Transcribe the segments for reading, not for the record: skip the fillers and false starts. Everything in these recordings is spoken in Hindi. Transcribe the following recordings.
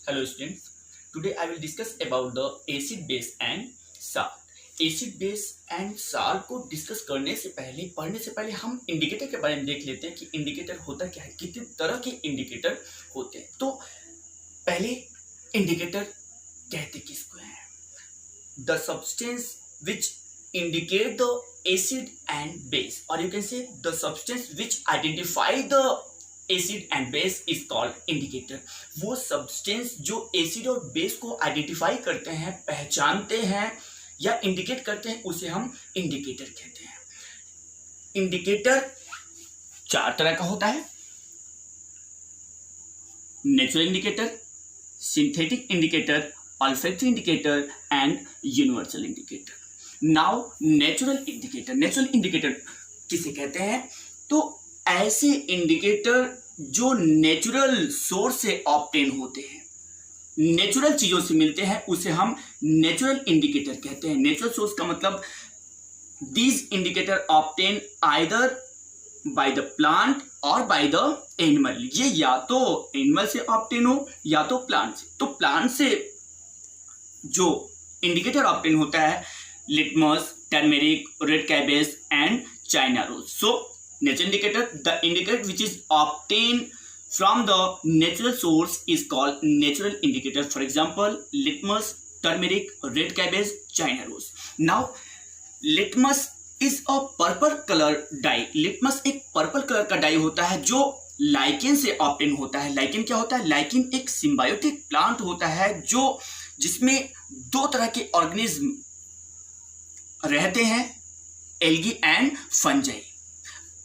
Hello students, today I will discuss about the acid base and salt. Acid base and salt को डिस्कस करने से पहले पढ़ने से पहले हम इंडिकेटर के बारे में देख लेते हैं कि इंडिकेटर होता क्या है, कितने तरह के इंडिकेटर होते हैं। तो पहले इंडिकेटर कहते किसको है? The substance which indicate the acid and base, और you can say the substance which identify the acid and base is called indicator. वो सब्सटेंस जो एसिड और बेस को आइडेंटिफाई करते हैं, पहचानते हैं या इंडिकेट करते हैं, उसे हम इंडिकेटर कहते हैं। इंडिकेटर चार तरह का होता है: natural indicator, synthetic indicator, olfactory indicator and universal indicator. Now natural indicator, natural indicator किसे कहते हैं? तो ऐसे इंडिकेटर जो नेचुरल सोर्स से ऑब्टेन होते हैं, नेचुरल चीजों से मिलते हैं, उसे हम नेचुरल इंडिकेटर कहते हैं। नेचुरल सोर्स का मतलब these indicator obtain either by the plant और बाय द एनिमल। ये या तो एनिमल से ऑब्टेन हो या तो प्लांट से। तो प्लांट से जो इंडिकेटर ऑब्टेन होता है litmus, turmeric, red cabbage and china rose. So natural indicator, the indicator which is obtained from the natural source is called natural indicator. For example, litmus, turmeric, red cabbage, china rose. Now litmus is a purple color dye. litmus एक पर्पल कलर का डाई होता है जो लाइकेन से ऑब्टेन होता है। लाइकेन क्या होता है? लाइकेन एक सिम्बायोटिक प्लांट होता है जो जिसमें दो तरह के ऑर्गेनिज्म रहते हैं, एल्गी एंड फंजाई,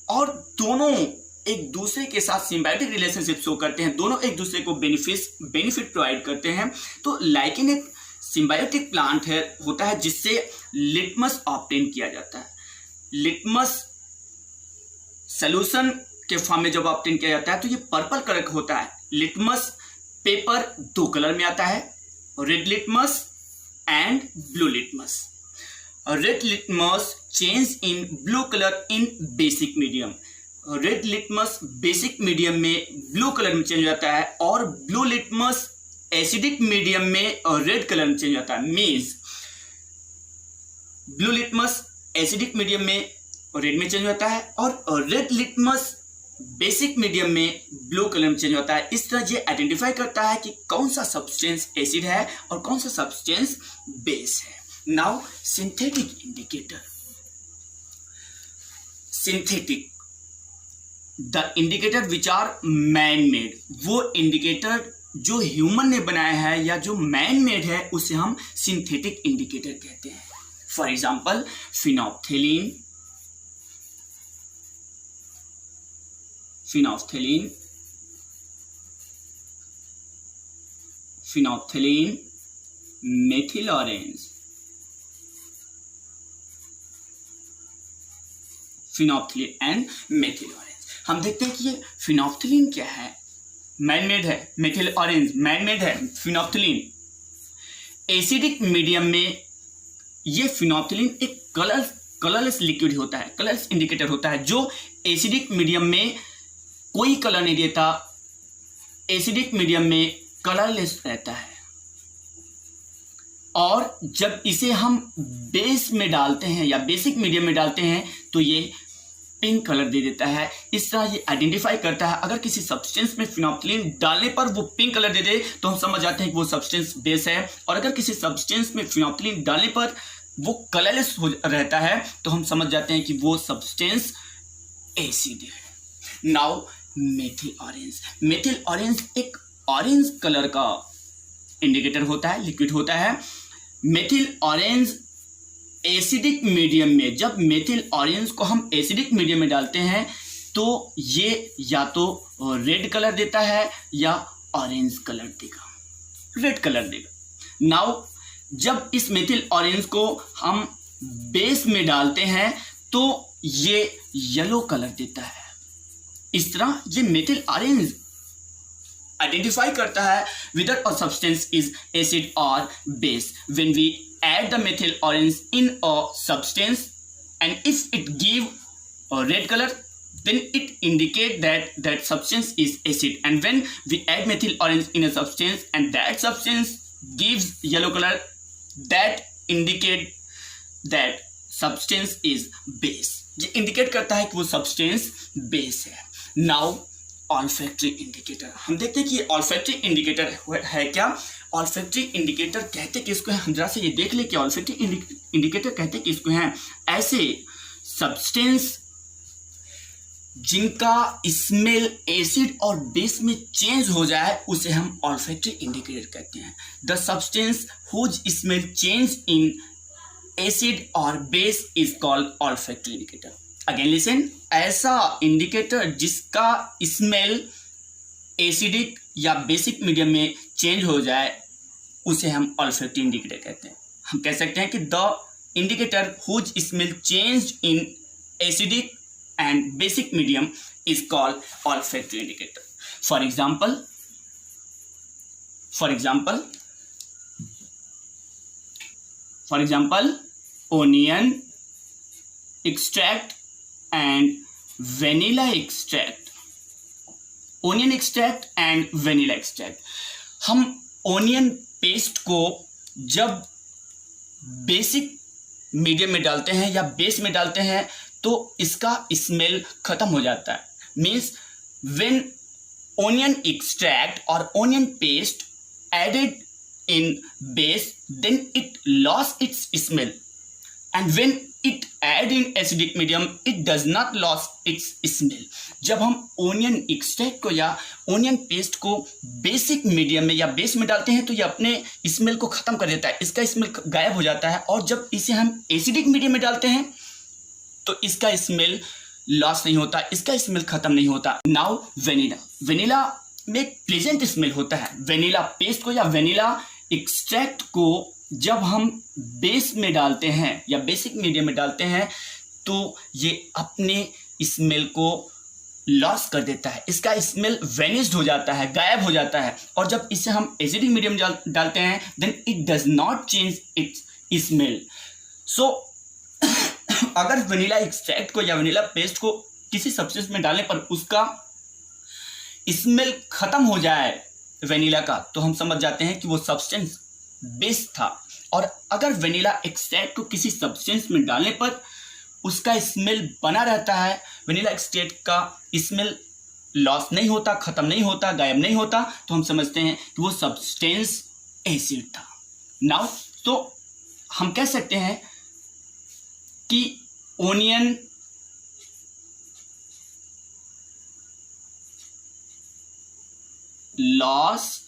और दोनों एक दूसरे के साथ सिम्बायोटिक रिलेशनशिप शो करते हैं, दोनों एक दूसरे को बेनिफिट प्रोवाइड करते हैं। तो लाइकेन एक सिम्बायोटिक प्लांट होता है जिससे लिटमस ऑब्टेन किया जाता है। लिटमस सॉल्यूशन के फॉर्म में जब ऑब्टेन किया जाता है तो ये पर्पल कलर का होता है। लिटमस पेपर दो कलर में आता है, red litmus and blue litmus. Red litmus change in blue colour in basic medium. Red litmus basic medium में ब्लू कलर में चेंज हो जाता है, और ब्लू लिटमस एसिडिक मीडियम में रेड कलर में चेंज हो जाता है। Means blue litmus acidic medium में रेड में चेंज होता है, और रेड लिटमस बेसिक मीडियम में ब्लू कलर में चेंज होता है। इस तरह ये आइडेंटिफाई करता है कि कौन सा सब्सटेंस एसिड है और कौन सा सब्सटेंस बेस है। Now synthetic indicator. Synthetic, the indicator which are man made. वो इंडिकेटर जो ह्यूमन ने बनाया है या जो मैन मेड है उसे हम सिंथेटिक इंडिकेटर कहते हैं। For example phenolphthalein, methyl orange, phenolphthalein and methyl orange. हम देखते हैं कि ये फिनोप्थेलिन क्या है? मैन मेड है। मेथिल ऑरेंज मैन मेड है। फिनोप्थेलिन एसिडिक मीडियम में ये फिनोप्थेलिन एक कलरलेस लिक्विड होता है, कलरलेस इंडिकेटर होता है जो एसिडिक मीडियम में कोई कलर नहीं देता, एसिडिक मीडियम में कलरलेस रहता है। और जब इसे हम बेस में डालते हैं या बेसिक मीडियम में डालते हैं तो ये पिंक कलर दे देता है। इस तरह ये आइडेंटिफाई करता है। अगर किसी सब्सटेंस में फिनोप्थेलिन डालने पर वो पिंक कलर दे दे तो हम समझ जाते हैं कि वो सब्सटेंस बेस है, और अगर किसी सब्सटेंस में फिनोप्थेलिन डालने पर वो कलरलेस रहता है तो हम समझ जाते हैं कि वो सब्सटेंस एसिड है। Now methyl orange. Methyl orange एक ऑरेंज कलर का इंडिकेटर होता है, लिक्विड होता है। मेथिल ऑरेंज एसिडिक मीडियम में, जब मेथिल ऑरेंज को हम एसिडिक मीडियम में डालते हैं तो ये या तो रेड कलर देता है या ऑरेंज कलर देगा, रेड कलर देगा। नाउ जब इस मेथिल ऑरेंज को हम बेस में डालते हैं तो ये येलो कलर देता है। इस तरह ये मेथिल ऑरेंज आइडेंटिफाई करता है whether a substance is acid or base when we add the methyl orange in a substance, and if it give a red color then it indicate that substance is acid. And when we add methyl orange in a substance and that substance gives yellow color, that indicate that substance is base. ये indicate करता है कि वो substance base है. Now olfactory indicator, हम देखते हैं कि ये olfactory indicator है क्या. olfactory indicator कहते किसको है, हम जरा से ये देख ले कि olfactory indicator कहते किसको हैं. ऐसे substance जिनका स्मेल एसिड और बेस में चेंज हो जाए उसे हम ऑल्फैक्टरी इंडिकेटर कहते हैं. The substance whose smell change in acid और base is called olfactory indicator. Again listen, ऐसा इंडिकेटर जिसका स्मेल एसिडिक या बेसिक मीडियम में चेंज हो जाए उसे हम ऑल्फैक्टरी इंडिकेटर कहते हैं. हम कह सकते हैं कि the indicator whose smell change in acidic and basic medium is called olfactory indicator. For example, onion extract and vanilla extract. Onion extract and vanilla extract. हम ओनियन पेस्ट को जब बेसिक मीडियम में डालते हैं या बेस में डालते हैं तो इसका स्मेल खत्म हो जाता है. मीन्स व्हेन ओनियन एक्सट्रैक्ट और onion paste added in base then it loss its smell, and when it add in acidic medium it does not loss its smell. जब हम ओनियन एक्सट्रैक्ट को या ओनियन पेस्ट को बेसिक मीडियम में या बेस में डालते हैं तो ये अपने स्मेल को खत्म कर देता है, इसका स्मेल गायब हो जाता है. और जब इसे हम एसिडिक मीडियम में डालते हैं तो इसका स्मेल लॉस नहीं होता, इसका स्मेल खत्म नहीं होता. नाउ वेनिला में एक प्लेजेंट स्मेल होता है. वेनिला पेस्ट को या वेनिला एक्सट्रैक्ट को जब हम बेस में डालते हैं या बेसिक मीडियम में डालते हैं तो ये अपने स्मेल को लॉस कर देता है, इसका स्मेल वेनिस्ड हो जाता है, गायब हो जाता है. और जब इसे हम एसिडिक मीडियम डालते हैं then it does not change its smell. So अगर वनीला एक्सट्रैक्ट को या वनीला पेस्ट को किसी सब्सटेंस में डालने पर उसका स्मेल खत्म हो जाए वनीला का तो हम समझ जाते हैं कि वो सब्सटेंस बेस था. और अगर वनीला एक्सट्रैक्ट को किसी सब्सटेंस में डालने पर उसका स्मेल बना रहता है, वनीला एक्सट्रैक्ट का स्मेल लॉस नहीं होता, खत्म नहीं होता, गायब नहीं होता, तो हम समझते हैं कि वो सब्सटेंस एसिड था. नाउ तो हम कह सकते हैं कि onion lost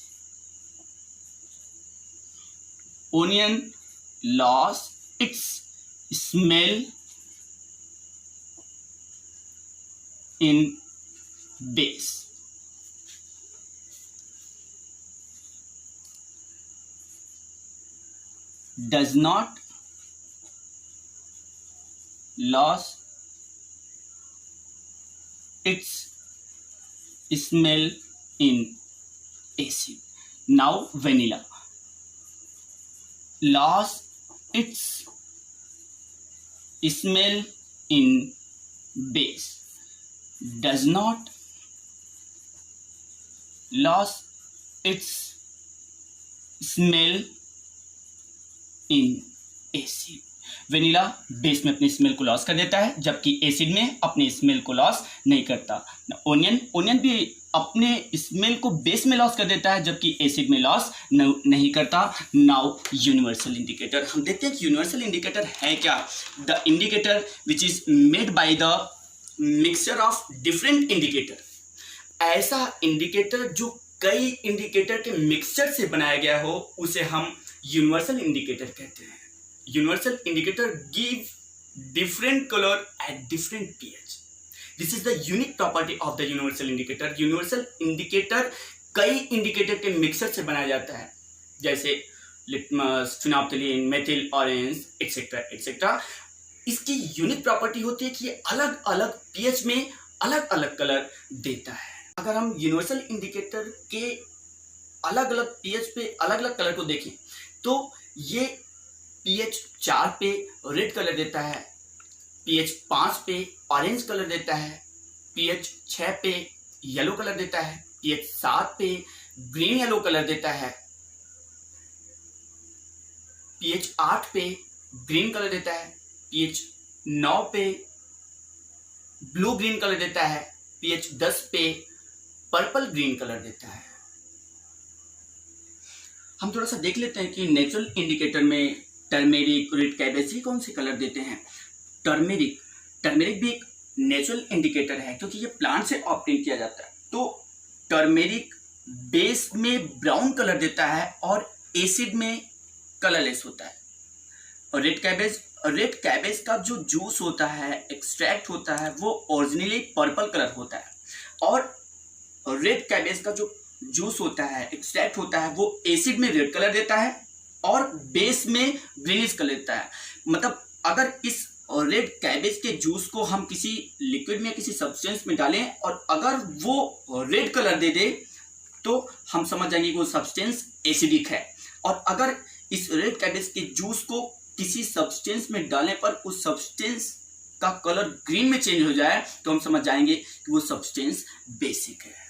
its smell in base. Does not lose its smell in acid. Now vanilla lost its smell in base, does not lose its smell in acid. Vanilla base में अपनी स्मेल को लॉस कर देता है जबकि एसिड में अपने स्मेल को लॉस नहीं करता. ओनियन भी अपने स्मेल को बेस में लॉस कर देता है जबकि एसिड में लॉस नहीं करता. नाउ यूनिवर्सल इंडिकेटर, हम देखते हैं कि यूनिवर्सल इंडिकेटर है क्या. The indicator which is made by the mixture of different indicator. ऐसा इंडिकेटर जो कई इंडिकेटर के मिक्सचर से बनाया गया हो उसे हम यूनिवर्सल इंडिकेटर कहते हैं. Universal indicator give different color at different pH. This is the unique property of the universal indicator. Universal indicator कई इंडिकेटर के मिक्सर से बनाया जाता है जैसे litmus, phenolphthalein, methyl orange etcetera etcetera. इसकी यूनिक प्रॉपर्टी होती है कि ये अलग अलग पीएच में अलग अलग कलर देता है. अगर हम यूनिवर्सल इंडिकेटर के अलग अलग पीएच पे अलग अलग कलर को देखें तो ये pH 4 पे रेड कलर देता है, pH 5 पे ऑरेंज कलर देता है, pH 6 पे येलो कलर देता है, pH 7 पे ग्रीन येलो कलर देता है, pH 8 पे ग्रीन कलर देता है, pH 9 पे ब्लू ग्रीन कलर देता है, pH 10 पे पर्पल ग्रीन कलर देता है। हम थोड़ा सा देख लेते हैं कि नेचुरल इंडिकेटर में टर्मेरिक, रेड कैबेज कौन से कलर देते हैं। टर्मेरिक भी एक नेचुरल इंडिकेटर है क्योंकि ये प्लांट से ऑब्टेन किया जाता है। तो टर्मेरिक बेस में ब्राउन कलर देता है और एसिड में कलरलेस होता है। और रेड कैबेज का जो जूस होता है, एक्सट्रैक्ट होता है, वो ओरिजिनली पर्पल कलर होता है। और रेड कैबेज का जो जूस होता है, एक्सट्रैक्ट होता है, वो एसिड में रेड कलर देता है और बेस में ग्रीनिश कलर देता है। मतलब अगर इस रेड कैबेज के जूस को हम किसी लिक्विड में, किसी सब्सटेंस में डालें और अगर वो रेड कलर दे दे तो हम समझ जाएंगे कि वो सब्सटेंस एसिडिक है। और अगर इस रेड कैबेज के जूस को किसी सब्सटेंस में डालने पर उस सब्सटेंस का कलर ग्रीन में चेंज हो जाए तो हम समझ जाएंगे कि वो सब्सटेंस बेसिक है।